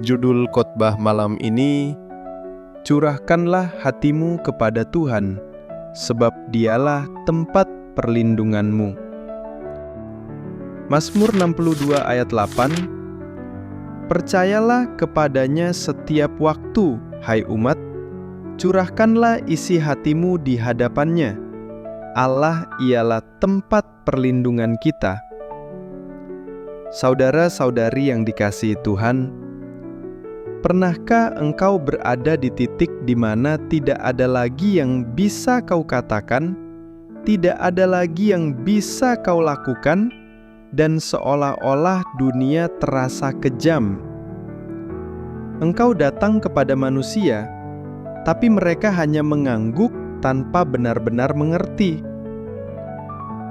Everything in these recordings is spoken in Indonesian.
Judul khotbah malam ini, curahkanlah hatimu kepada Tuhan, sebab Dialah tempat perlindunganmu. Mazmur 62 ayat 8, percayalah kepadanya setiap waktu, hai umat, curahkanlah isi hatimu di hadapannya. Allah ialah tempat perlindungan kita. Saudara-saudari yang dikasihi Tuhan, pernahkah engkau berada di titik di mana tidak ada lagi yang bisa kau katakan, tidak ada lagi yang bisa kau lakukan, dan seolah-olah dunia terasa kejam? Engkau datang kepada manusia, tapi mereka hanya mengangguk tanpa benar-benar mengerti.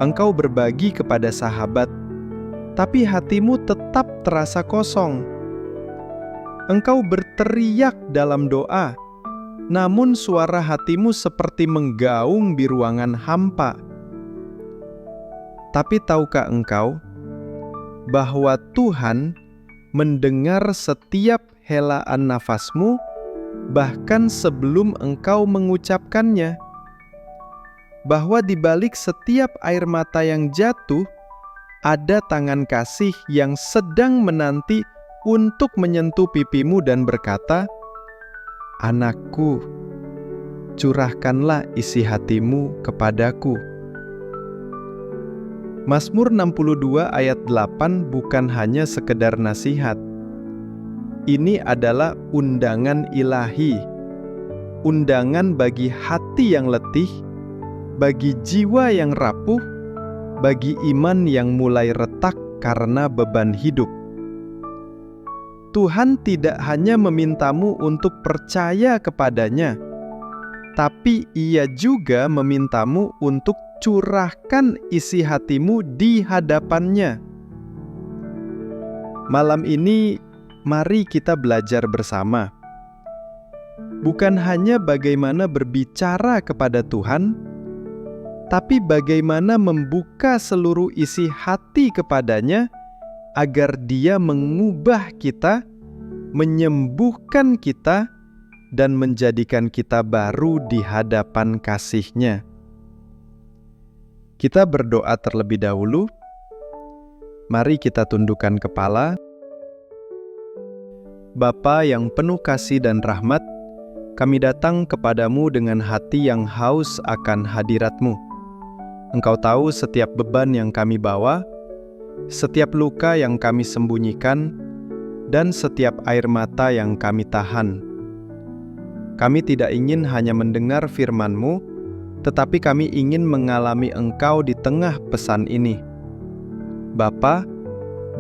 Engkau berbagi kepada sahabat, tapi hatimu tetap terasa kosong. Engkau berteriak dalam doa, namun suara hatimu seperti menggaung di ruangan hampa. Tapi tahukah engkau bahwa Tuhan mendengar setiap helaan nafasmu, bahkan sebelum engkau mengucapkannya? Bahwa di balik setiap air mata yang jatuh, ada tangan kasih yang sedang menanti untuk menyentuh pipimu dan berkata, "Anakku, curahkanlah isi hatimu kepadaku." Mazmur 62 ayat 8 bukan hanya sekedar nasihat. Ini adalah undangan ilahi, undangan bagi hati yang letih, bagi jiwa yang rapuh, bagi iman yang mulai retak karena beban hidup. Tuhan tidak hanya memintamu untuk percaya kepadanya, tapi Ia juga memintamu untuk curahkan isi hatimu di hadapannya. Malam ini, mari kita belajar bersama. Bukan hanya bagaimana berbicara kepada Tuhan, tapi bagaimana membuka seluruh isi hati kepadanya agar Dia mengubah kita, menyembuhkan kita, dan menjadikan kita baru di hadapan kasih-Nya. Kita berdoa terlebih dahulu. Mari kita tundukkan kepala. Bapa yang penuh kasih dan rahmat, kami datang kepadamu dengan hati yang haus akan hadirat-Mu. Engkau tahu setiap beban yang kami bawa, setiap luka yang kami sembunyikan, dan setiap air mata yang kami tahan. Kami tidak ingin hanya mendengar firman-Mu, tetapi kami ingin mengalami Engkau di tengah pesan ini. Bapa,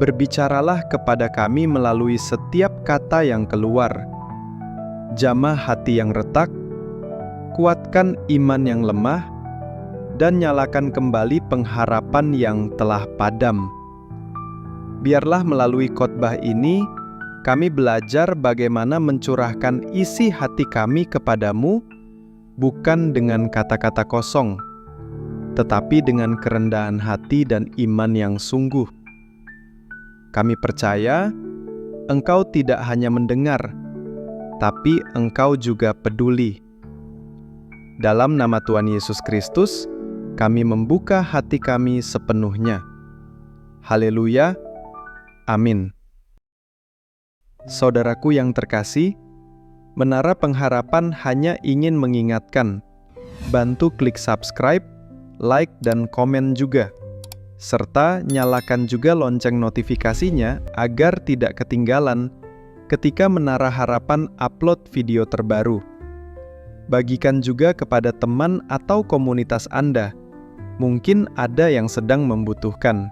berbicaralah kepada kami melalui setiap kata yang keluar. Jamah hati yang retak, kuatkan iman yang lemah, dan nyalakan kembali pengharapan yang telah padam. Biarlah melalui khotbah ini, kami belajar bagaimana mencurahkan isi hati kami kepadamu, bukan dengan kata-kata kosong, tetapi dengan kerendahan hati dan iman yang sungguh. Kami percaya Engkau tidak hanya mendengar, tapi Engkau juga peduli. Dalam nama Tuhan Yesus Kristus, kami membuka hati kami sepenuhnya. Haleluya. Amin. Saudaraku yang terkasih, Menara Pengharapan hanya ingin mengingatkan, bantu klik subscribe, like, dan komen juga. Serta nyalakan juga lonceng notifikasinya agar tidak ketinggalan ketika Menara Harapan upload video terbaru. Bagikan juga kepada teman atau komunitas Anda. Mungkin ada yang sedang membutuhkan.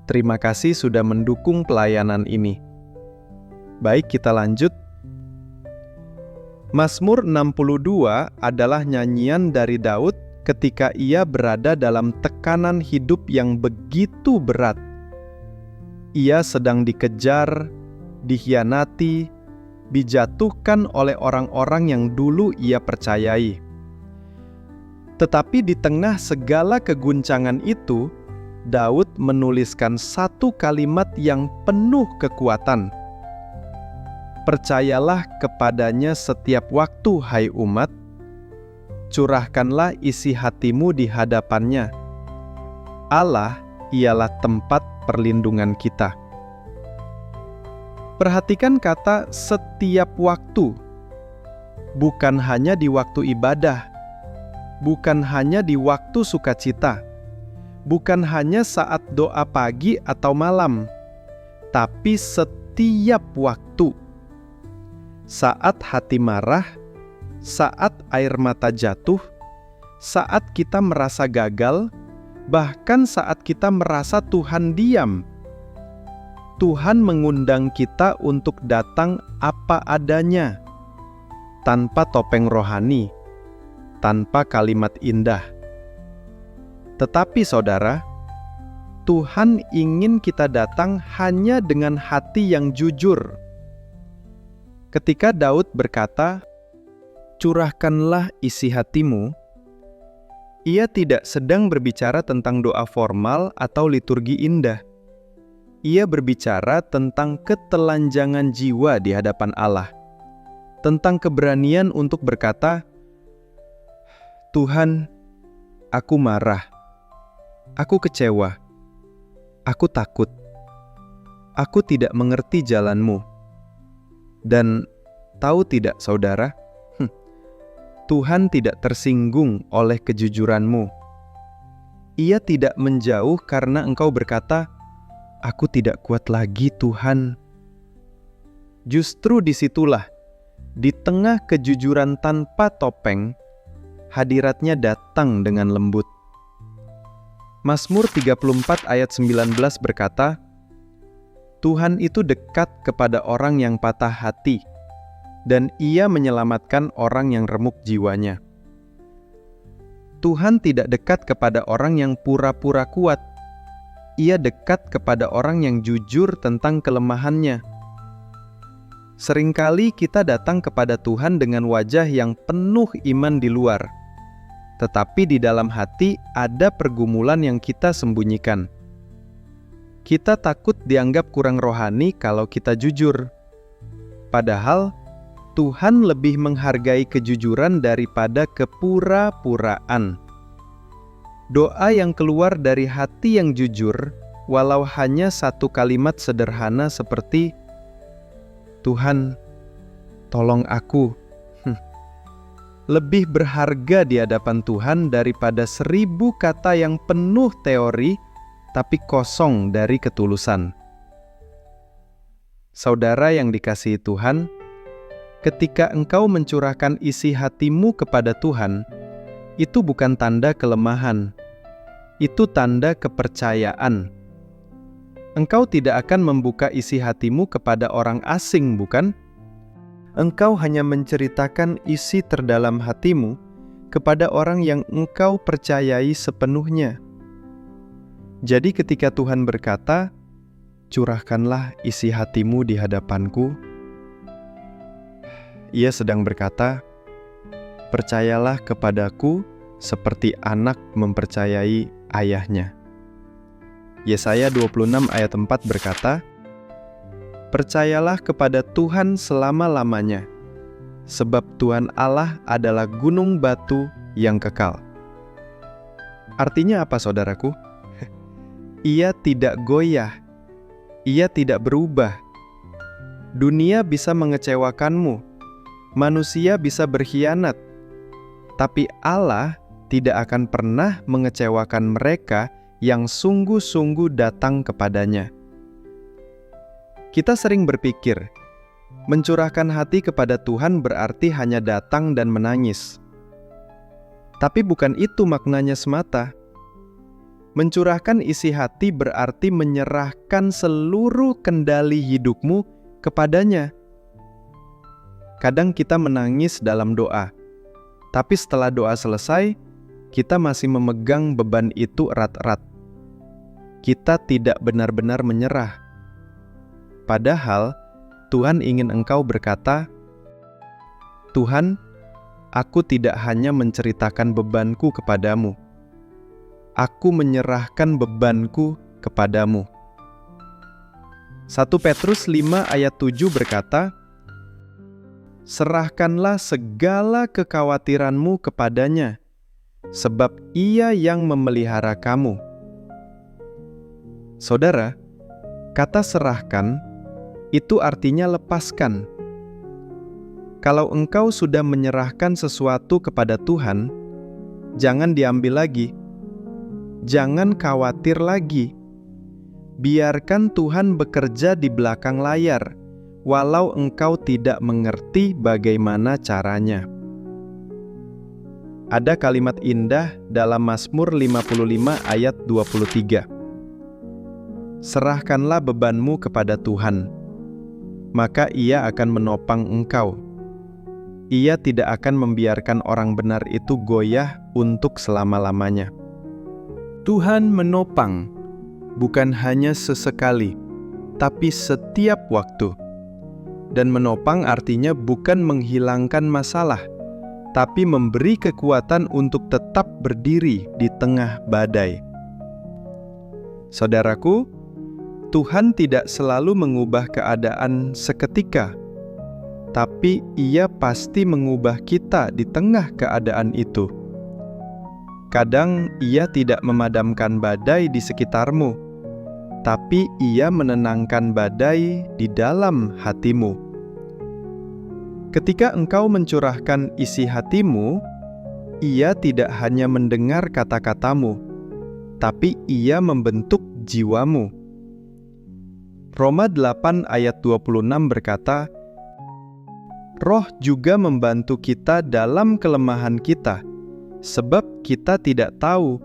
Terima kasih sudah mendukung pelayanan ini. Baik, kita lanjut. Mazmur 62 adalah nyanyian dari Daud ketika ia berada dalam tekanan hidup yang begitu berat. Ia sedang dikejar, dikhianati, dijatuhkan oleh orang-orang yang dulu ia percayai. Tetapi di tengah segala keguncangan itu, Daud menuliskan satu kalimat yang penuh kekuatan. Percayalah kepadanya setiap waktu, hai umat, curahkanlah isi hatimu di hadapannya. Allah ialah tempat perlindungan kita. Perhatikan kata setiap waktu, bukan hanya di waktu ibadah, bukan hanya di waktu sukacita, bukan hanya saat doa pagi atau malam, tapi setiap waktu. Saat hati marah, saat air mata jatuh, saat kita merasa gagal, bahkan saat kita merasa Tuhan diam. Tuhan mengundang kita untuk datang apa adanya, tanpa topeng rohani, tanpa kalimat indah. Tetapi saudara, Tuhan ingin kita datang hanya dengan hati yang jujur. Ketika Daud berkata, "Curahkanlah isi hatimu," ia tidak sedang berbicara tentang doa formal atau liturgi indah. Ia berbicara tentang ketelanjangan jiwa di hadapan Allah, tentang keberanian untuk berkata, "Tuhan, aku marah, aku kecewa, aku takut, aku tidak mengerti jalan-Mu." Dan tahu tidak saudara, Tuhan tidak tersinggung oleh kejujuranmu. Ia tidak menjauh karena engkau berkata, "Aku tidak kuat lagi, Tuhan." Justru disitulah, di tengah kejujuran tanpa topeng, hadiratnya datang dengan lembut. Mazmur 34 ayat 19 berkata, "Tuhan itu dekat kepada orang yang patah hati, dan Ia menyelamatkan orang yang remuk jiwanya." Tuhan tidak dekat kepada orang yang pura-pura kuat. Ia dekat kepada orang yang jujur tentang kelemahannya. Seringkali kita datang kepada Tuhan dengan wajah yang penuh iman di luar, tetapi di dalam hati ada pergumulan yang kita sembunyikan. Kita takut dianggap kurang rohani kalau kita jujur. Padahal Tuhan lebih menghargai kejujuran daripada kepura-puraan. Doa yang keluar dari hati yang jujur, walau hanya satu kalimat sederhana seperti, "Tuhan, tolong aku," lebih berharga di hadapan Tuhan daripada 1000 kata yang penuh teori tapi kosong dari ketulusan. Saudara yang dikasihi Tuhan, ketika engkau mencurahkan isi hatimu kepada Tuhan, itu bukan tanda kelemahan, itu tanda kepercayaan. Engkau tidak akan membuka isi hatimu kepada orang asing, bukan? Engkau hanya menceritakan isi terdalam hatimu kepada orang yang engkau percayai sepenuhnya. Jadi ketika Tuhan berkata, "Curahkanlah isi hatimu di hadapanku," Ia sedang berkata, "Percayalah kepadaku seperti anak mempercayai ayahnya." Yesaya 26 ayat 4 berkata, "Percayalah kepada Tuhan selama-lamanya, sebab Tuhan Allah adalah gunung batu yang kekal." Artinya apa, saudaraku? Ia tidak goyah, Ia tidak berubah. Dunia bisa mengecewakanmu, manusia bisa berkhianat, tapi Allah tidak akan pernah mengecewakan mereka yang sungguh-sungguh datang kepadanya. Kita sering berpikir, mencurahkan hati kepada Tuhan berarti hanya datang dan menangis. Tapi bukan itu maknanya semata. Mencurahkan isi hati berarti menyerahkan seluruh kendali hidupmu kepadanya. Kadang kita menangis dalam doa, tapi setelah doa selesai, kita masih memegang beban itu erat-erat. Kita tidak benar-benar menyerah. Padahal Tuhan ingin engkau berkata, "Tuhan, aku tidak hanya menceritakan bebanku kepadamu. Aku menyerahkan bebanku kepadamu." 1 Petrus 5 ayat 7 berkata, serahkanlah segala kekhawatiranmu kepadanya, sebab Ia yang memelihara kamu. Saudara, kata serahkan itu artinya lepaskan. Kalau engkau sudah menyerahkan sesuatu kepada Tuhan, jangan diambil lagi. Jangan khawatir lagi. Biarkan Tuhan bekerja di belakang layar, walau engkau tidak mengerti bagaimana caranya. Ada kalimat indah dalam Mazmur 55 ayat 23. Serahkanlah bebanmu kepada Tuhan, maka Ia akan menopang engkau. Ia tidak akan membiarkan orang benar itu goyah untuk selama-lamanya. Tuhan menopang, bukan hanya sesekali, tapi setiap waktu. Dan menopang artinya bukan menghilangkan masalah, tapi memberi kekuatan untuk tetap berdiri di tengah badai. Saudaraku, Tuhan tidak selalu mengubah keadaan seketika, tapi Ia pasti mengubah kita di tengah keadaan itu. Kadang Ia tidak memadamkan badai di sekitarmu, tapi Ia menenangkan badai di dalam hatimu. Ketika engkau mencurahkan isi hatimu, Ia tidak hanya mendengar kata-katamu, tapi Ia membentuk jiwamu. Roma 8 ayat 26 berkata, Roh juga membantu kita dalam kelemahan kita, sebab kita tidak tahu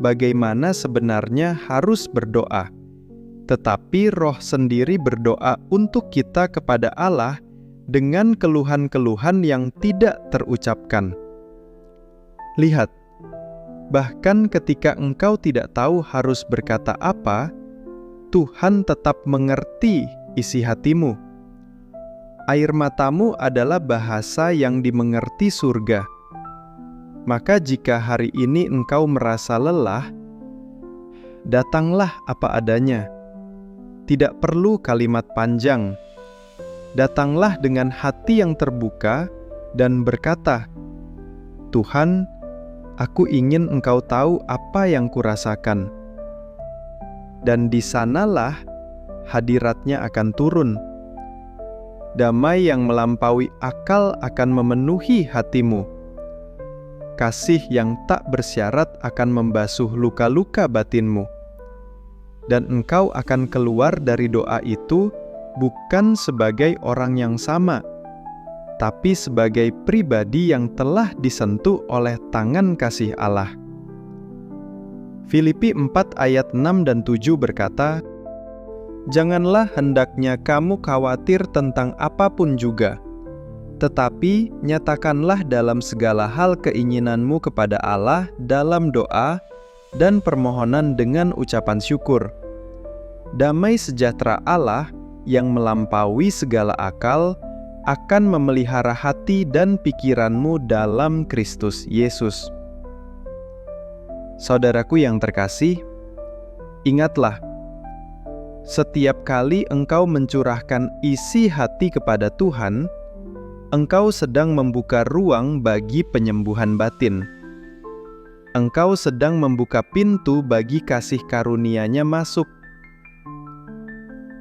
bagaimana sebenarnya harus berdoa. Tetapi Roh sendiri berdoa untuk kita kepada Allah dengan keluhan-keluhan yang tidak terucapkan. Lihat, bahkan ketika engkau tidak tahu harus berkata apa, Tuhan tetap mengerti isi hatimu. Air matamu adalah bahasa yang dimengerti surga. Maka jika hari ini engkau merasa lelah, datanglah apa adanya. Tidak perlu kalimat panjang. Datanglah dengan hati yang terbuka dan berkata, Tuhan, aku ingin engkau tahu apa yang kurasakan. Dan di sanalah hadirat-Nya akan turun. Damai yang melampaui akal akan memenuhi hatimu. Kasih yang tak bersyarat akan membasuh luka-luka batinmu. Dan engkau akan keluar dari doa itu bukan sebagai orang yang sama, tapi sebagai pribadi yang telah disentuh oleh tangan kasih Allah. Filipi 4 ayat 6 dan 7 berkata, Janganlah hendaknya kamu khawatir tentang apapun juga, tetapi nyatakanlah dalam segala hal keinginanmu kepada Allah dalam doa dan permohonan dengan ucapan syukur. Damai sejahtera Allah yang melampaui segala akal akan memelihara hati dan pikiranmu dalam Kristus Yesus. Saudaraku yang terkasih, ingatlah, setiap kali engkau mencurahkan isi hati kepada Tuhan, engkau sedang membuka ruang bagi penyembuhan batin. Engkau sedang membuka pintu bagi kasih karunia-Nya masuk.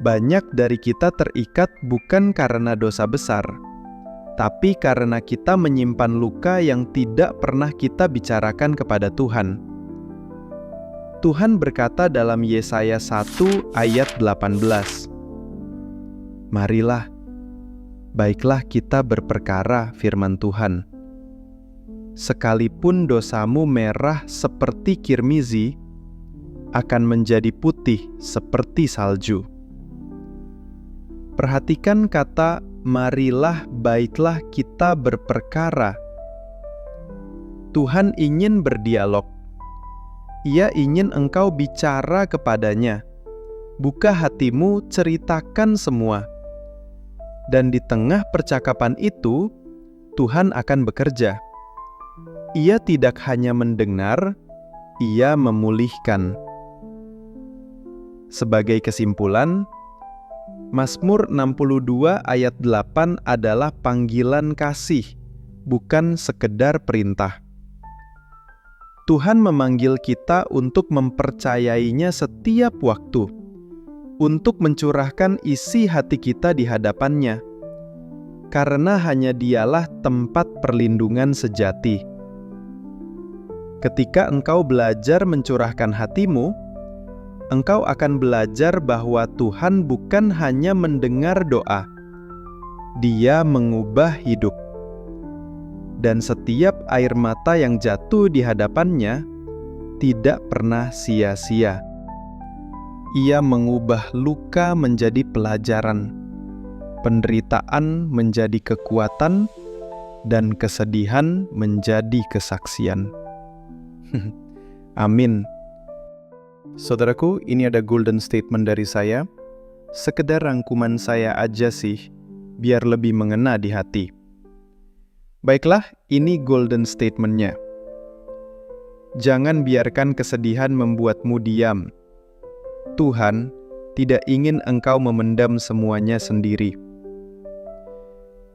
Banyak dari kita terikat bukan karena dosa besar, tapi karena kita menyimpan luka yang tidak pernah kita bicarakan kepada Tuhan. Tuhan berkata dalam Yesaya 1 ayat 18, Marilah, baiklah kita berperkara, firman Tuhan. Sekalipun dosamu merah seperti kirmizi, akan menjadi putih seperti salju. Perhatikan kata marilah, baiklah kita berperkara. Tuhan ingin berdialog. Ia ingin engkau bicara kepadanya. Buka hatimu, ceritakan semua. Dan di tengah percakapan itu, Tuhan akan bekerja. Ia tidak hanya mendengar, Ia memulihkan. Sebagai kesimpulan, Mazmur 62 ayat 8 adalah panggilan kasih, bukan sekedar perintah. Tuhan memanggil kita untuk mempercayainya setiap waktu, untuk mencurahkan isi hati kita di hadapannya, karena hanya Dialah tempat perlindungan sejati. Ketika engkau belajar mencurahkan hatimu, engkau akan belajar bahwa Tuhan bukan hanya mendengar doa, Dia mengubah hidup. Dan setiap air mata yang jatuh di hadapannya tidak pernah sia-sia. Ia mengubah luka menjadi pelajaran, penderitaan menjadi kekuatan, dan kesedihan menjadi kesaksian. Amin. Saudaraku, ini ada golden statement dari saya. Sekedar rangkuman saya aja sih, biar lebih mengena di hati. Baiklah, ini golden statement-nya. Jangan biarkan kesedihan membuatmu diam. Tuhan tidak ingin engkau memendam semuanya sendiri.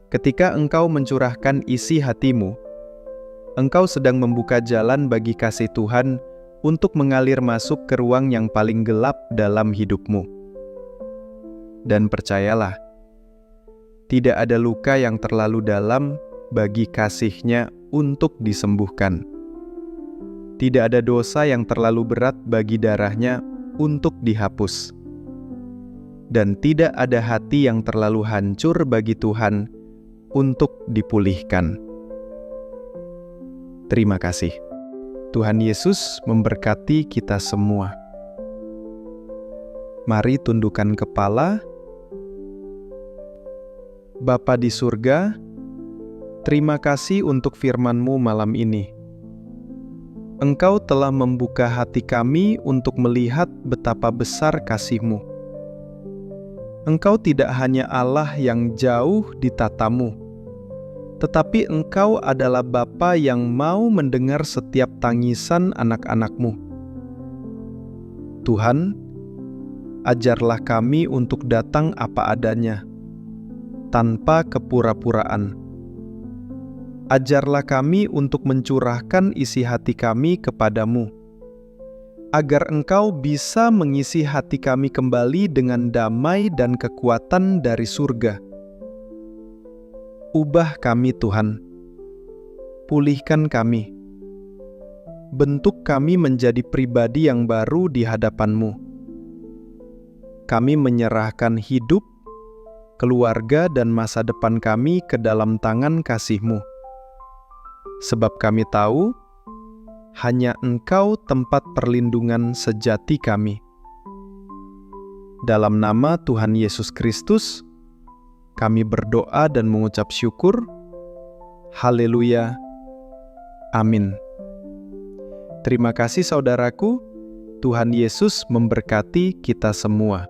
Ketika engkau mencurahkan isi hatimu, engkau sedang membuka jalan bagi kasih Tuhan untuk mengalir masuk ke ruang yang paling gelap dalam hidupmu. Dan percayalah, tidak ada luka yang terlalu dalam bagi kasih-Nya untuk disembuhkan. Tidak ada dosa yang terlalu berat bagi darah-Nya untuk dihapus. Dan tidak ada hati yang terlalu hancur bagi Tuhan untuk dipulihkan. Terima kasih. Tuhan Yesus memberkati kita semua. Mari tundukkan kepala. Bapa di surga, terima kasih untuk firman-Mu malam ini. Engkau telah membuka hati kami untuk melihat betapa besar kasih-Mu. Engkau tidak hanya Allah yang jauh di tatamu, tetapi Engkau adalah Bapa yang mau mendengar setiap tangisan anak-anak-Mu. Tuhan, ajarlah kami untuk datang apa adanya, tanpa kepura-puraan. Ajarlah kami untuk mencurahkan isi hati kami kepadamu, agar Engkau bisa mengisi hati kami kembali dengan damai dan kekuatan dari surga. Ubah kami Tuhan, pulihkan kami, bentuk kami menjadi pribadi yang baru di hadapan-Mu. Kami menyerahkan hidup, keluarga, dan masa depan kami ke dalam tangan kasih-Mu. Sebab kami tahu, hanya Engkau tempat perlindungan sejati kami. Dalam nama Tuhan Yesus Kristus, kami berdoa dan mengucap syukur. Haleluya. Amin. Terima kasih saudaraku. Tuhan Yesus memberkati kita semua.